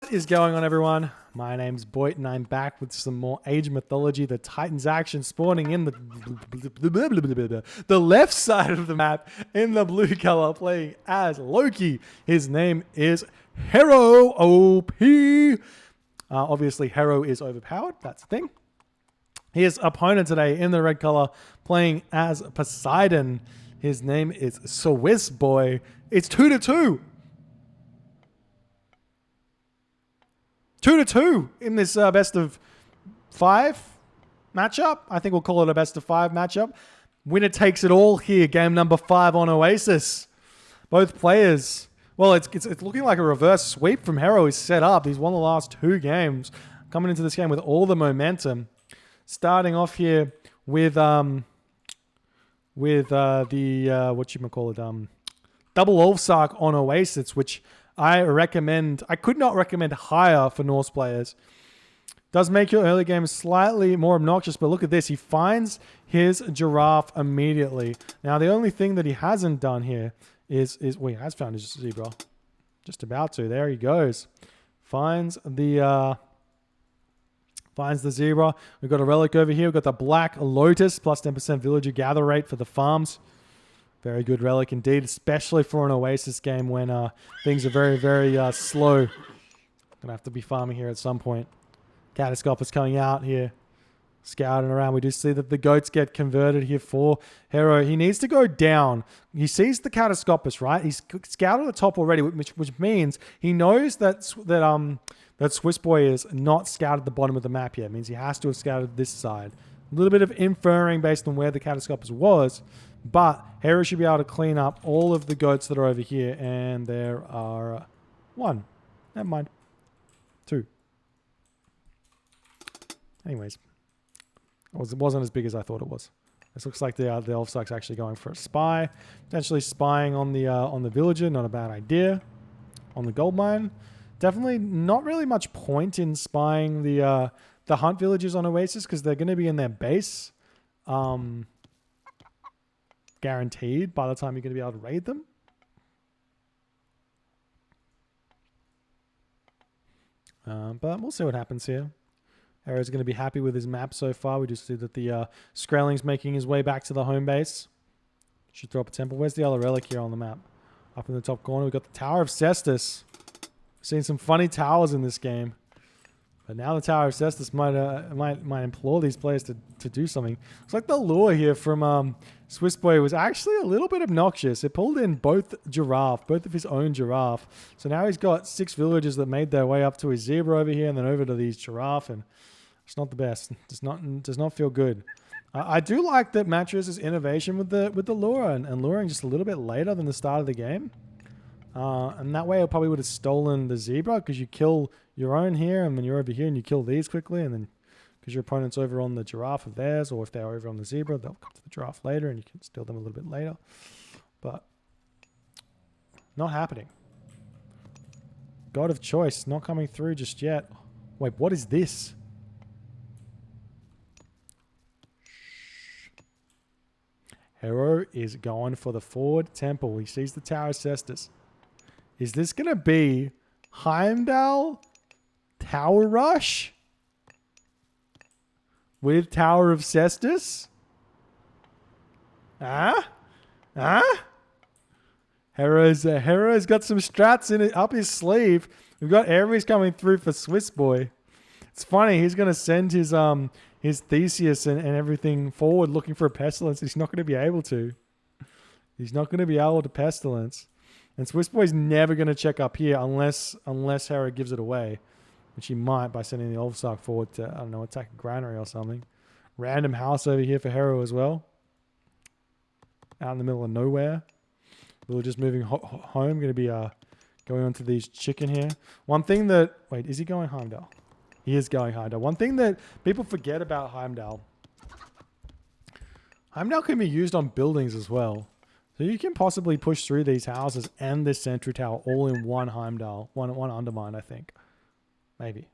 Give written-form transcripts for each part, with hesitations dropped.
What is going on, everyone? My name's Boyt and I'm back with some more Age of Mythology. The Titans action spawning in the left side of the map in the blue color, playing as Loki. His name is Hero OP. Obviously, Hero is overpowered. That's the thing. His opponent today in the red color, playing as Poseidon. His name is Swiss Boy. It's 2-2. 2-2 in this best of 5 matchup. I think we'll call it a best of 5 matchup. Winner takes it all here. Game number 5 on Oasis. Both players. Well, it's looking like a reverse sweep from Hero is set up. He's won the last 2 games. Coming into this game with all the momentum. Starting off here with the double Ulfsark on Oasis, which I could not recommend higher for Norse players. Does make your early game slightly more obnoxious, but look at this. He finds his giraffe immediately. Now, the only thing that he hasn't done here is he has found his zebra. Just about to. There he goes. Finds the zebra. We've got a relic over here. We've got the Black Lotus, plus 10% villager gather rate for the farms. Very good relic indeed, especially for an Oasis game when things are very, very slow. Going to have to be farming here at some point. Catastrophe is coming out here, scouting around. We do see that the goats get converted here for Hero. He needs to go down. He sees the Catastropus, right? He's scouted at the top already, which means he knows that Swiss Boy is not scouted the bottom of the map yet. It means he has to have scouted this side. A little bit of inferring based on where the Catastropus was. But Hero should be able to clean up all of the goats that are over here. And there are 1. Never mind. 2. Anyways. It wasn't as big as I thought it was. This looks like the Ulfsark's actually going for a spy. Potentially spying on the villager. Not a bad idea. On the gold mine. Definitely not really much point in spying the hunt villagers on Oasis because they're going to be in their base. Guaranteed by the time you're going to be able to raid them. But we'll see what happens here. Hero's going to be happy with his map so far. We just see that the Skrelling's making his way back to the home base. Should throw up a temple. Where's the other relic here on the map? Up in the top corner, we've got the Tower of Cestus. Seen some funny towers in this game. But now the Tower of Cestus might implore these players to do something. It's like the lure here from Swiss Boy was actually a little bit obnoxious. It pulled in both of his own giraffe. So now he's got 6 villagers that made their way up to his zebra over here and then over to these giraffe. And it's not the best. Does not feel good. I do like that Mattress's innovation with the lure and luring just a little bit later than the start of the game. And that way I probably would have stolen the zebra because you kill your own here and then you're over here and you kill these quickly, and then because your opponent's over on the giraffe of theirs, or if they're over on the zebra, they'll come to the giraffe later and you can steal them a little bit later. But not happening. God of Choice not coming through just yet. Wait, what is this? Hero is going for the forward temple. He sees the Tower of Cestus. Is this going to be Heimdall Tower Rush with Tower of Cestus? Hero's got some strats up his sleeve. We've got Ares coming through for Swiss Boy. It's funny. He's going to send his Theseus and everything forward looking for a Pestilence. He's not going to be able to. He's not going to be able to Pestilence. And Swiss Boy's never going to check up here unless Hero gives it away. Which he might by sending the Ulfsark forward to, I don't know, attack a granary or something. Random house over here for Hero as well. Out in the middle of nowhere. We're just moving home. Going to be going on to these chicken here. One thing that... Wait, is he going Heimdall? He is going Heimdall. One thing that people forget about Heimdall. Heimdall can be used on buildings as well. So you can possibly push through these houses and this sentry tower all in one Heimdall. One undermine, I think. Maybe.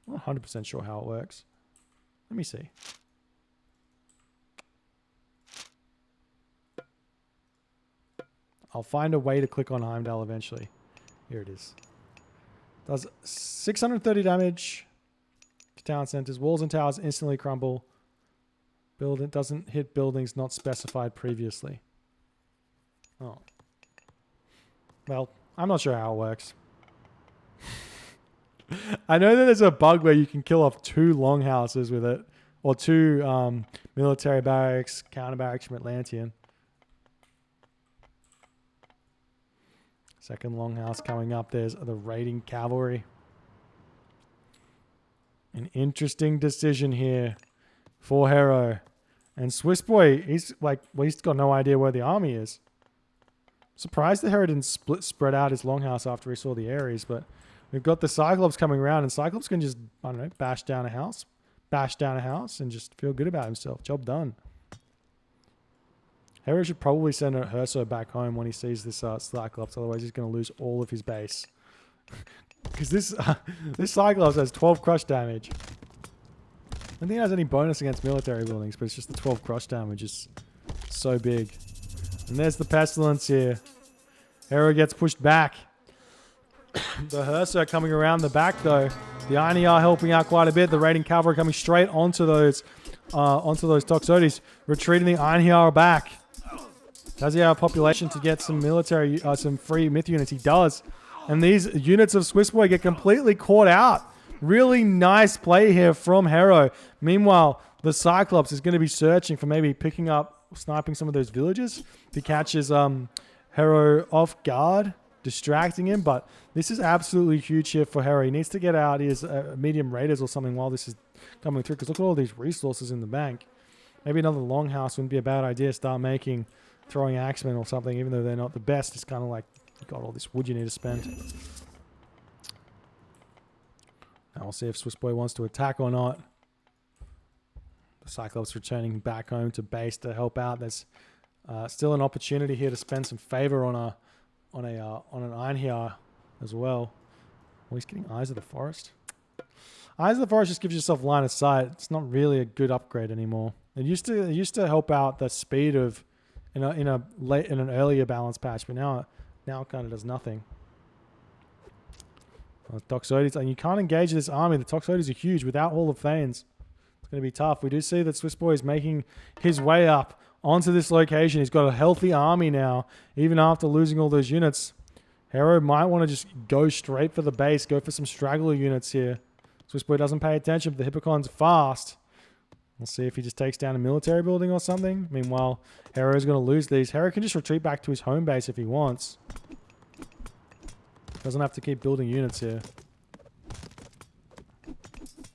I'm not 100% sure how it works. Let me see. I'll find a way to click on Heimdall eventually. Here it is. Does 630 damage to town centers. Walls and towers instantly crumble. Building doesn't hit buildings not specified previously. Oh. Well, I'm not sure how it works. I know that there's a bug where you can kill off 2 longhouses with it. Or 2 military barracks, counter barracks from Atlantean. Second longhouse coming up. There's the raiding cavalry. An interesting decision here for Hero. And Swiss Boy, he's like, well, he's got no idea where the army is. Surprised the Hero didn't spread out his longhouse after he saw the Ares, but we've got the Cyclops coming around, and Cyclops can just, I don't know, bash down a house, and just feel good about himself. Job done. Hero should probably send a Herso back home when he sees this Cyclops, otherwise he's going to lose all of his base. Because this Cyclops has 12 crush damage. I don't think it has any bonus against military buildings, but it's just the 12 crush damage is so big. And there's the Pestilence here. Hero gets pushed back. The Herso coming around the back though. The Arniar helping out quite a bit. The raiding cavalry coming straight onto those Toxotes, retreating the Arniar back. Does he have a population to get some military, some free myth units? He does. And these units of Swiss Boy get completely caught out. Really nice play here from Hero. Meanwhile, the Cyclops is going to be searching for maybe picking up, sniping some of those villages. He catches Hero off guard, distracting him. But this is absolutely huge here for Hero. He needs to get out his medium raiders or something while this is coming through. Because look at all these resources in the bank. Maybe another longhouse wouldn't be a bad idea. Start making throwing axemen or something, even though they're not the best. It's kind of like, you got all this wood you need to spend. Now we'll see if Swiss Boy wants to attack or not. The Cyclops returning back home to base to help out. There's still an opportunity here to spend some favor on an Einherjar as well. Oh, he's getting Eyes of the Forest. Eyes of the Forest just gives yourself line of sight. It's not really a good upgrade anymore. It used to help out the speed of in an earlier balance patch, but now it kind of does nothing. Toxotes, and you can't engage this army. The Toxotes are huge without Hall of Thanes. It's going to be tough. We do see that Swiss Boy is making his way up onto this location. He's got a healthy army now, even after losing all those units. Hero might want to just go straight for the base, go for some straggler units here. Swiss Boy doesn't pay attention, but the Hippocon's fast. We'll see if he just takes down a military building or something. Meanwhile, Hero's going to lose these. Hero can just retreat back to his home base if he wants. Doesn't have to keep building units here.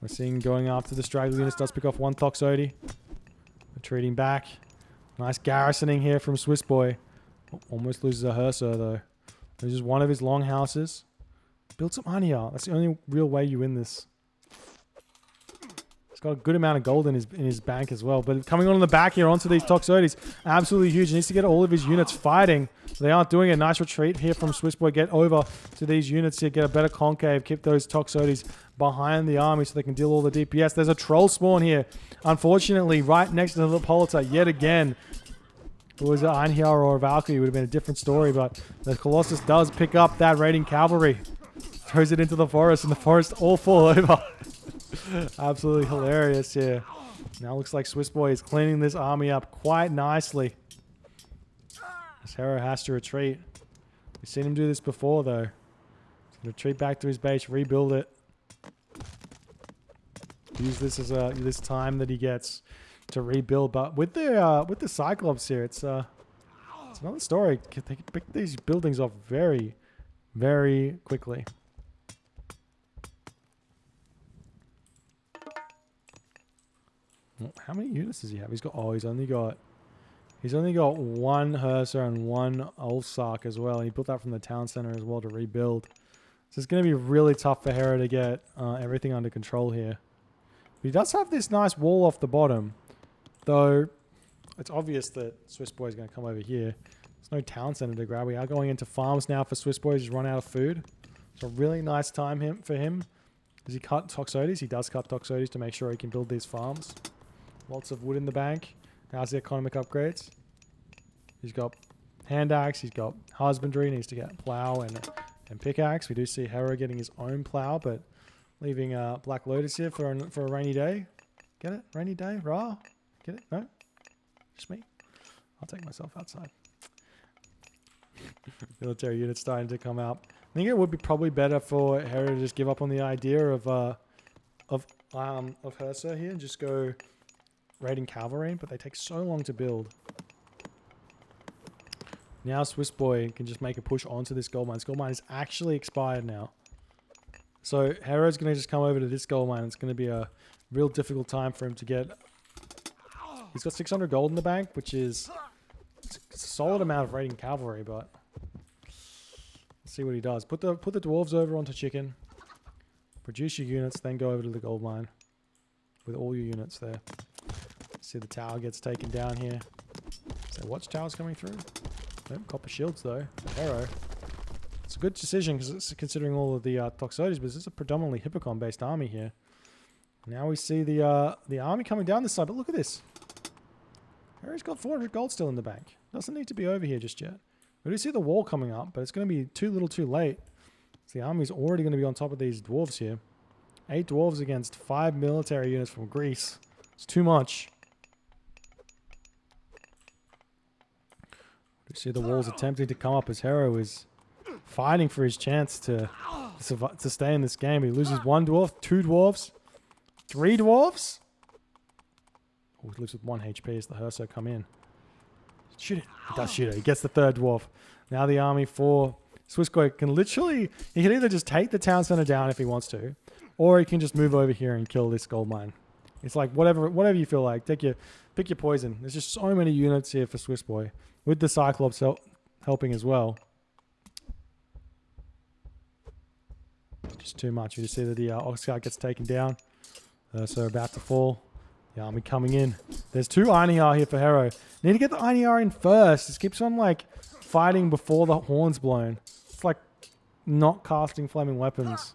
We're seeing going after the straggler units. Does pick off one Toxote. Retreating back. Nice garrisoning here from Swiss Boy. Almost loses a Herso though. Loses one of his longhouses. Build some Arniar. That's the only real way you win this. He's got a good amount of gold in his bank as well. But coming on the back here onto these Toxotes, absolutely huge. He needs to get all of his units fighting. They aren't doing a nice retreat here from Swiss Boy. Get over to these units here. Get a better concave. Keep those Toxotes behind the army so they can deal all the DPS. There's a troll spawn here. Unfortunately, right next to the Hippolyta yet again. If it was an Einherjar or a Valkyrie, it would have been a different story. But the Colossus does pick up that raiding cavalry. Throws it into the forest, and the forest all fall over. Absolutely hilarious here. Now looks like Swiss Boy is cleaning this army up quite nicely. As Hero has to retreat. We've seen him do this before though. He's going to retreat back to his base, rebuild it. Use this as this time that he gets to rebuild. But with the Cyclops here, it's another story. They can pick these buildings off very, very quickly. How many units does he have? He's only got one Hersa and one Ulfsark as well. And he built that from the town center as well to rebuild. So it's going to be really tough for Hero to get everything under control here. But he does have this nice wall off the bottom. Though it's obvious that Swiss Boy is going to come over here. There's no town center to grab. We are going into farms now for Swiss Boy. He's run out of food. It's a really nice time for him. Does he cut Toxotes? He does cut Toxotes to make sure he can build these farms. Lots of wood in the bank. How's the economic upgrades? He's got hand axe. He's got husbandry. Needs to get plow and pickaxe. We do see Hero getting his own plow, but leaving Black Lotus here for a rainy day. Get it? Rainy day? Raw? Get it? No? Just me? I'll take myself outside. Military units starting to come out. I think it would be probably better for Hero to just give up on the idea of Hursa here and just go raiding cavalry, but they take so long to build. Now Swiss Boy can just make a push onto this gold mine. This gold mine is actually expired now. So Hero's going to just come over to this gold mine. It's going to be a real difficult time for him to get. He's got 600 gold in the bank, which is a solid amount of raiding cavalry, but let's see what he does. Put the dwarves over onto chicken. Produce your units, then go over to the gold mine with all your units there. See the tower gets taken down here. So watchtower's coming through. Nope, copper shields though. Hero. It's a good decision because it's considering all of the Toxotes, but this is a predominantly Hippocon-based army here. Now we see the army coming down this side, but look at this. Hero's got 400 gold still in the bank. Doesn't need to be over here just yet. We do see the wall coming up, but it's going to be too little too late. So the army's already going to be on top of these dwarves here. 8 dwarves against 5 military units from Greece. It's too much. We see the walls attempting to come up as Hero is fighting for his chance to stay in this game. He loses 1 dwarf, 2 dwarves, 3 dwarves. Oh, he lives with 1 HP as the Hurso come in. Shoot it. He does shoot it. He gets the 3rd dwarf. Now the army for Swissquake can literally... He can either just take the town center down if he wants to, or he can just move over here and kill this gold mine. It's like whatever you feel like. Pick your poison. There's just so many units here for Swiss Boy, with the Cyclops helping as well. Just too much. You just see that the Oxguard gets taken down. So about to fall. The army coming in. There's 2 Einhjar here for Hero. Need to get the Einhjar in first. This keeps on like fighting before the horn's blown. It's like not casting flaming weapons.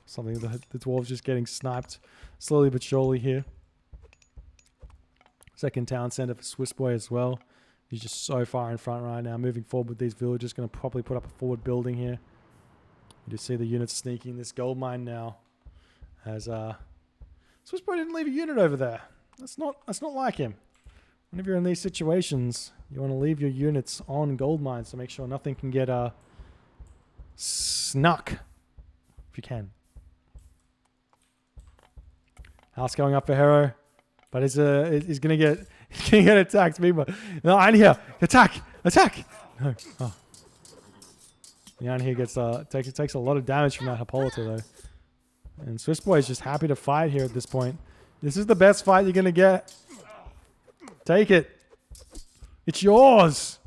Something the dwarves just getting sniped slowly but surely here. Second town center for Swiss Boy as well. He's just so far in front right now. Moving forward with these villagers. Going to probably put up a forward building here. You just see the units sneaking this gold mine now. As Swiss Boy didn't leave a unit over there. That's not like him. Whenever you're in these situations, you want to leave your units on gold mines to make sure nothing can get snuck. If you can. House going up for Hero, but he's gonna get attacked. Meanwhile, no, Einhjar, attack! No, oh. The Einhjar gets takes a lot of damage from that Hippolyta though, and Swiss Boy is just happy to fight here at this point. This is the best fight you're gonna get. Take it. It's yours.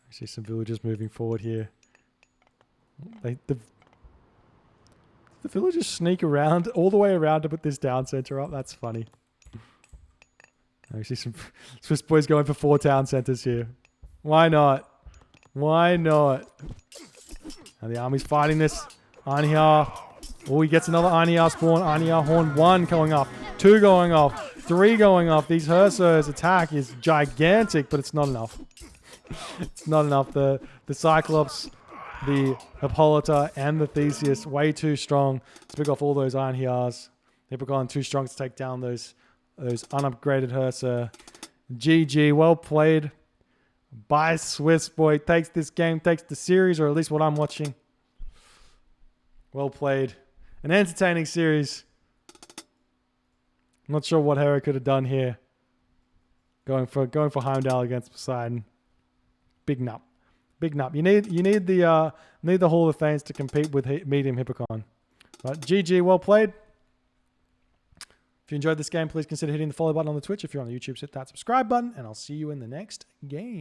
I see some villagers moving forward here. The villagers sneak around all the way around to put this down center up. That's funny. I see some Swiss Boys going for 4 town centers here. Why not? Why not? Now the army's fighting this. Einhjar. Oh, he gets another Einhjar spawn. Einhjar horn 1 going off. 2 going off. 3 going off. These Hursos attack is gigantic, but it's not enough. It's not enough. The Cyclops, the Hippolyta, and the Theseus way too strong to pick off all those Einhjars. They've gone too strong to take down those unupgraded Hursa. GG, well played by Swiss Boy. Takes this game, takes the series, or at least what I'm watching. Well played. An entertaining series. I'm not sure what Hero could have done here. Going for Heimdall against Poseidon. Big nup. Big nup. You need the Hall of Thanes to compete with Medium Hippocon. But GG, well played. If you enjoyed this game, please consider hitting the follow button on the Twitch. If you're on the YouTube, hit that subscribe button, and I'll see you in the next game.